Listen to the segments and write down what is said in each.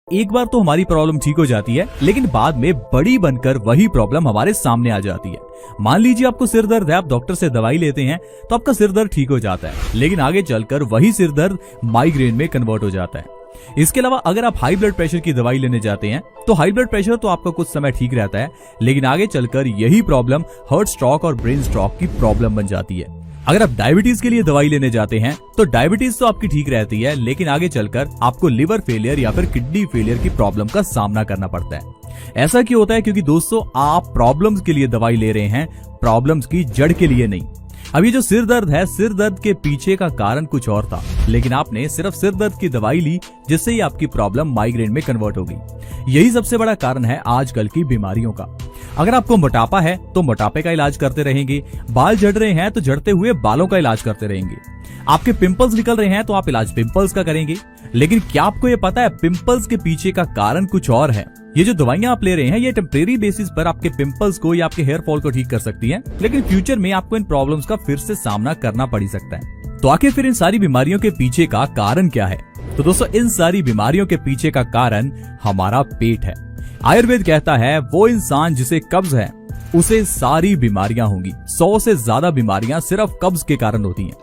एक बार तो हमारी प्रॉब्लम ठीक हो जाती है, लेकिन बाद में बड़ी बनकर वही प्रॉब्लम हमारे सामने आ जाती है। मान लीजिए आपको सिर दर्द है, आप डॉक्टर से दवाई लेते हैं तो आपका सिर दर्द ठीक हो जाता है, लेकिन आगे चलकर वही सिर दर्द माइग्रेन में कन्वर्ट हो जाता है। इसके अलावा अगर आप हाई ब्लड प्रेशर की दवाई लेने जाते हैं तो हाई ब्लड प्रेशर तो आपका कुछ समय ठीक रहता है, लेकिन आगे चलकर यही प्रॉब्लम हार्ट स्ट्रोक और ब्रेन स्ट्रोक की प्रॉब्लम बन जाती है। अगर आप डायबिटीज के लिए दवाई लेने जाते हैं तो डायबिटीज तो आपकी ठीक रहती है, लेकिन आगे चलकर आपको लिवर फेलियर या फिर किडनी फेलियर की प्रॉब्लम का सामना करना पड़ता है। ऐसा क्यों होता है? क्योंकि दोस्तों आप प्रॉब्लम्स के लिए दवाई ले रहे हैं, प्रॉब्लम्स की जड़ के लिए नहीं। अब ये जो सिर दर्द है, सिर दर्द के पीछे का कारण कुछ और था, लेकिन आपने सिर्फ सिर दर्द की दवाई ली जिससे ही आपकी प्रॉब्लम माइग्रेन में कन्वर्ट हो गई। यही सबसे बड़ा कारण है आजकल की बीमारियों का। अगर आपको मोटापा है तो मोटापे का इलाज करते रहेंगे, बाल झड़ रहे हैं तो झड़ते हुए बालों का इलाज करते रहेंगे, आपके पिंपल्स निकल रहे हैं तो आप इलाज पिंपल्स का करेंगे। लेकिन क्या आपको ये पता है पिंपल्स के पीछे का कारण कुछ और है? ये जो दवाइयां आप ले रहे हैं ये टेम्परेरी बेसिस पर आपके पिंपल्स को या आपके हेयर फॉल को ठीक कर सकती हैं, लेकिन फ्यूचर में आपको इन प्रॉब्लम्स का फिर से सामना करना पड़ सकता है। तो आखिर फिर इन सारी बीमारियों के पीछे का कारण क्या है? तो दोस्तों इन सारी बीमारियों के पीछे का कारण हमारा पेट है। आयुर्वेद कहता है वो इंसान जिसे कब्ज है उसे सारी बीमारियां होंगी। 100 से ज्यादा बीमारियां सिर्फ कब्ज के कारण होती हैं।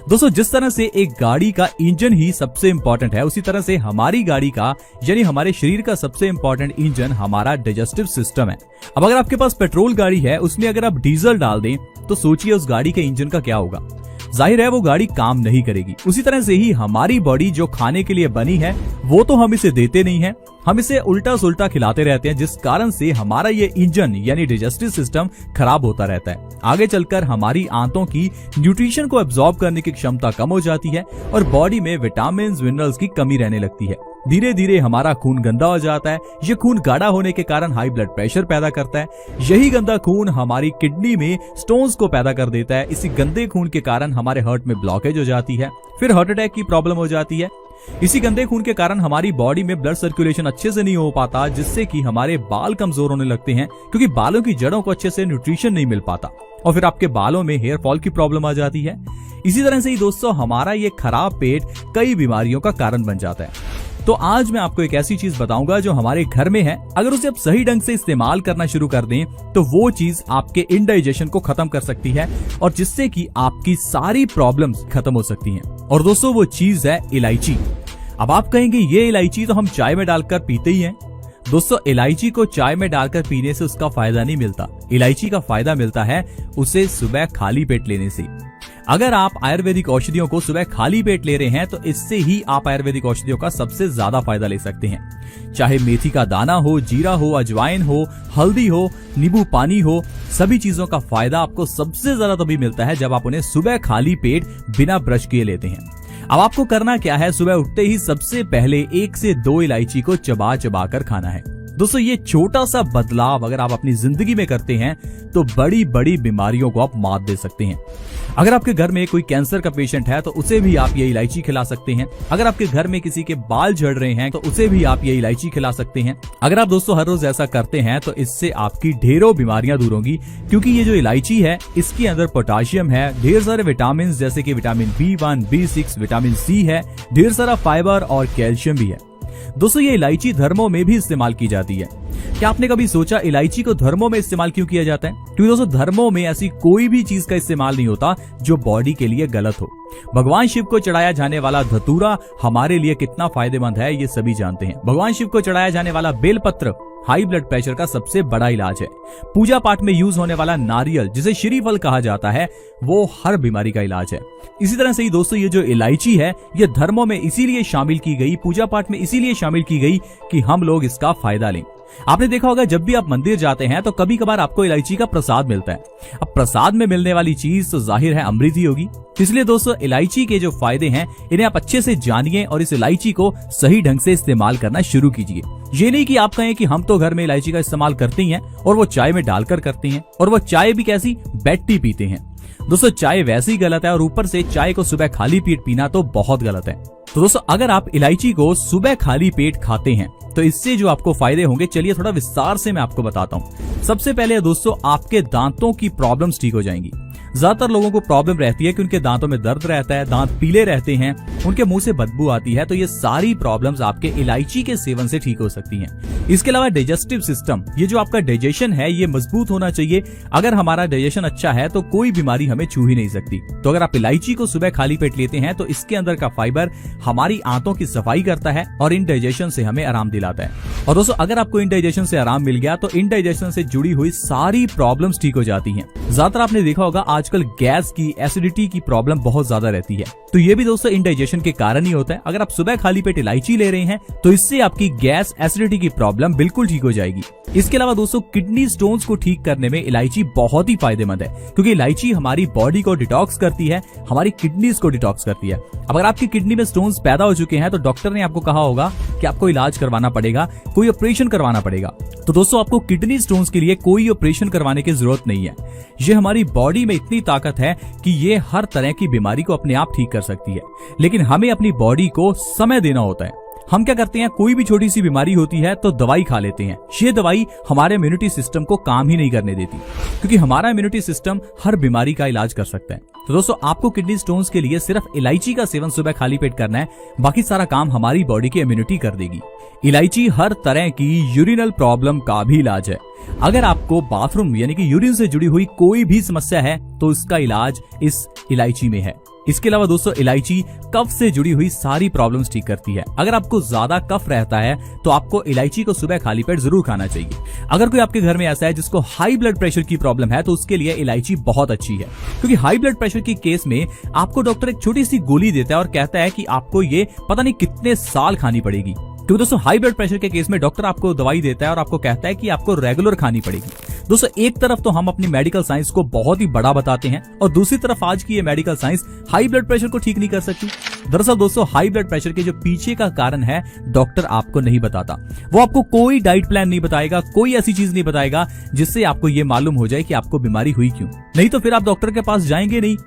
दोस्तों जिस तरह से एक गाड़ी का इंजन ही सबसे इंपॉर्टेंट है, उसी तरह से हमारी गाड़ी का यानी हमारे शरीर का सबसे इंपॉर्टेंट इंजन हमारा डाइजेस्टिव सिस्टम है। अब अगर आपके पास पेट्रोल गाड़ी है, उसमें अगर आप डीजल डाल दें तो सोचिए उस गाड़ी के इंजन का क्या होगा। जाहिर है वो गाड़ी काम नहीं करेगी। उसी तरह से ही हमारी बॉडी जो खाने के लिए बनी है वो तो हम इसे देते नहीं है, हम इसे उल्टा सुल्टा खिलाते रहते हैं, जिस कारण से हमारा ये इंजन यानी डाइजेस्टिव सिस्टम खराब होता रहता है। आगे चलकर हमारी आंतों की न्यूट्रिशन को एब्जॉर्ब करने की क्षमता कम हो जाती है और बॉडी में विटामिन मिनरल्स की कमी रहने लगती है। धीरे धीरे हमारा खून गंदा हो जाता है। ये खून गाढ़ा होने के कारण हाई ब्लड प्रेशर पैदा करता है। यही गंदा खून हमारी किडनी में स्टोन्स को पैदा कर देता है। इसी गंदे खून के कारण हमारे हार्ट में ब्लॉकेज हो जाती है, फिर हार्ट अटैक की प्रॉब्लम हो जाती है। इसी गंदे खून के कारण हमारी बॉडी में ब्लड सर्कुलेशन अच्छे से नहीं हो पाता, जिससे कि हमारे बाल कमजोर होने लगते हैं, क्योंकि बालों की जड़ों को अच्छे से न्यूट्रिशन नहीं मिल पाता और फिर आपके बालों में हेयर फॉल की प्रॉब्लम आ जाती है। इसी तरह से ही दोस्तों हमारा ये खराब पेट कई बीमारियों का कारण बन जाता है। तो आज मैं आपको एक ऐसी चीज बताऊंगा जो हमारे घर में है, अगर उसे आप सही ढंग से इस्तेमाल करना शुरू कर दें तो वो चीज आपके इंडाइजेशन को खत्म कर सकती है और जिससे कि आपकी सारी प्रॉब्लम्स खत्म हो सकती हैं। और दोस्तों वो चीज है इलायची। अब आप कहेंगे ये इलायची तो हम चाय में डालकर पीते ही हैं। दोस्तों इलायची को चाय में डालकर पीने से उसका फायदा नहीं मिलता। इलायची का फायदा मिलता है उसे सुबह खाली पेट लेने से। अगर आप आयुर्वेदिक औषधियों को सुबह खाली पेट ले रहे हैं तो इससे ही आप आयुर्वेदिक औषधियों का सबसे ज्यादा फायदा ले सकते हैं। चाहे मेथी का दाना हो, जीरा हो, अजवाइन हो, हल्दी हो, नींबू पानी हो, सभी चीजों का फायदा आपको सबसे ज्यादा तभी मिलता है जब आप उन्हें सुबह खाली पेट बिना ब्रश किए लेते हैं। अब आपको करना क्या है, सुबह उठते ही सबसे पहले 1 से 2 इलायची को चबा चबा कर खाना है। दोस्तों ये छोटा सा बदलाव अगर आप अपनी जिंदगी में करते हैं तो बड़ी बड़ी बीमारियों को आप मात दे सकते हैं। अगर आपके घर में कोई कैंसर का पेशेंट है तो उसे भी आप ये इलायची खिला सकते हैं। अगर आपके घर में किसी के बाल झड़ रहे हैं तो उसे भी आप ये इलायची खिला सकते हैं। अगर आप दोस्तों हर रोज ऐसा करते हैं तो इससे आपकी ढेरों बीमारियां दूर होंगी, क्योंकि ये जो इलायची है इसके अंदर पोटाशियम है, ढेर सारे विटामिन जैसे कि vitamin B1, B6, vitamin C है, ढेर सारा फाइबर और कैल्शियम भी है। दोस्तों ये इलायची धर्मों में भी इस्तेमाल की जाती है। क्या आपने कभी सोचा इलायची को धर्मों में इस्तेमाल क्यों किया जाता है? क्योंकि दोस्तों धर्मों में ऐसी कोई भी चीज का इस्तेमाल नहीं होता जो बॉडी के लिए गलत हो। भगवान शिव को चढ़ाया जाने वाला धतूरा हमारे लिए कितना फायदेमंद है ये सभी जानते हैं। भगवान शिव को चढ़ाया जाने वाला बेलपत्र हाई ब्लड प्रेशर का सबसे बड़ा इलाज है। पूजा पाठ में यूज होने वाला नारियल जिसे श्रीफल कहा जाता है वो हर बीमारी का इलाज है। इसी तरह से ही दोस्तों ये जो इलायची है ये धर्मों में इसीलिए शामिल की गई, पूजा पाठ में इसीलिए शामिल की गई कि हम लोग इसका फायदा लें। आपने देखा होगा जब भी आप मंदिर जाते हैं तो कभी कभार आपको इलायची का प्रसाद मिलता है। अब प्रसाद में मिलने वाली चीज तो जाहिर है अमृत ही होगी। इसलिए दोस्तों इलायची के जो फायदे हैं इन्हें आप अच्छे से जानिए और इस इलायची को सही ढंग से इस्तेमाल करना शुरू कीजिए। ये नहीं कि आप कहें कि हम तो घर में इलायची का इस्तेमाल करते ही हैं और वो चाय में डालकर करते हैं, और वो चाय भी कैसी, बेड टी पीते हैं। दोस्तों चाय वैसे ही गलत है और ऊपर से चाय को सुबह खाली पेट पीना तो बहुत गलत है। तो दोस्तों अगर आप इलायची को सुबह खाली पेट खाते हैं तो इससे जो आपको फायदे होंगे चलिए थोड़ा विस्तार से मैं आपको बताता हूँ। सबसे पहले दोस्तों आपके दांतों की प्रॉब्लम्स ठीक हो जाएंगी। ज्यादातर लोगों को प्रॉब्लम रहती है कि उनके दांतों में दर्द रहता है, दांत पीले रहते हैं, उनके मुंह से बदबू आती है। तो ये सारी प्रॉब्लम्स आपके इलायची के सेवन से ठीक हो सकती हैं। इसके अलावा डाइजेस्टिव सिस्टम, ये जो आपका डाइजेशन है ये मजबूत होना चाहिए। अगर हमारा डाइजेशन अच्छा है तो कोई बीमारी हमें छू ही नहीं सकती। तो अगर आप इलायची को सुबह खाली पेट लेते हैं तो इसके अंदर का फाइबर हमारी आंतों की सफाई करता है और इंडाइजेशन से हमें आराम दिलाता है। और दोस्तों अगर आपको इंडाइजेशन से आराम मिल गया तो इंडाइजेशन से जुड़ी हुई सारी प्रॉब्लम्स ठीक हो जाती हैं। ज्यादातर आपने देखा होगा आजकल गैस की, एसिडिटी की प्रॉब्लम बहुत ज्यादा रहती है, तो ये भी दोस्तों इंडाइजेशन के कारण ही होता है। अगर आप सुबह खाली पेट इलायची ले रहे हैं तो इससे आपकी गैस, एसिडिटी की प्रॉब्लम बिल्कुल ठीक हो जाएगी। इसके अलावा दोस्तों किडनी स्टोन्स को ठीक करने में इलायची बहुत ही फायदेमंद है, क्योंकि इलायची हमारी बॉडी को डिटॉक्स करती है, हमारी किडनीज को डिटॉक्स करती है। अगर आपकी किडनी में स्टोन्स पैदा हो चुके हैं तो डॉक्टर ने आपको कहा होगा कि आपको इलाज करवाना पड़ेगा, कोई ऑपरेशन करवाना पड़ेगा। तो दोस्तों आपको किडनी स्टोन्स के लिए कोई ऑपरेशन करवाने की जरूरत नहीं है। ये हमारी बॉडी में इतनी ताकत है कि ये हर तरह की बीमारी को अपने आप ठीक कर सकती है, लेकिन हमें अपनी बॉडी को समय देना होता है। हम क्या करते हैं, कोई भी छोटी सी बीमारी होती है तो दवाई खा लेते हैं। ये दवाई हमारे इम्यूनिटी सिस्टम को काम ही नहीं करने देती, क्योंकि हमारा इम्यूनिटी सिस्टम हर बीमारी का इलाज कर सकता है। तो दोस्तों आपको किडनी स्टोन्स के लिए सिर्फ इलायची का सेवन सुबह खाली पेट करना है, बाकी सारा काम हमारी बॉडी की इम्यूनिटी कर देगी। इलायची हर तरह की यूरिनल प्रॉब्लम का भी इलाज है। अगर आपको बाथरूम यानी कि यूरिन से जुड़ी हुई कोई भी समस्या है तो इसका इलाज इस इलायची में है। इसके अलावा दोस्तों इलायची कफ से जुड़ी हुई सारी प्रॉब्लम्स ठीक करती है। अगर आपको ज्यादा कफ रहता है तो आपको इलायची को सुबह खाली पेट जरूर खाना चाहिए। अगर कोई आपके घर में ऐसा है जिसको हाई ब्लड प्रेशर की प्रॉब्लम है तो उसके लिए इलायची बहुत अच्छी है, क्योंकि हाई ब्लड प्रेशर के केस में आपको डॉक्टर एक छोटी सी गोली देता है और कहता है कि आपको ये पता नहीं कितने साल खानी पड़ेगी। क्योंकि दोस्तों हाई ब्लड प्रेशर के केस में डॉक्टर आपको दवाई देता है और आपको कहता है कि आपको रेगुलर खानी पड़ेगी। दोस्तों एक तरफ तो हम अपनी मेडिकल साइंस को बहुत ही बड़ा बताते हैं और दूसरी तरफ आज की ये medical science high blood pressure को ठीक नहीं कर सकती। दरअसल दोस्तों हाई ब्लड प्रेशर के जो पीछे का कारण है डॉक्टर आपको नहीं बताता। वो आपको कोई डाइट प्लान नहीं बताएगा, कोई ऐसी चीज नहीं बताएगा जिससे आपको ये मालूम हो जाए कि आपको बीमारी हुई क्यों। नहीं तो फिर आप डॉक्टर के पास जाएंगे नहीं।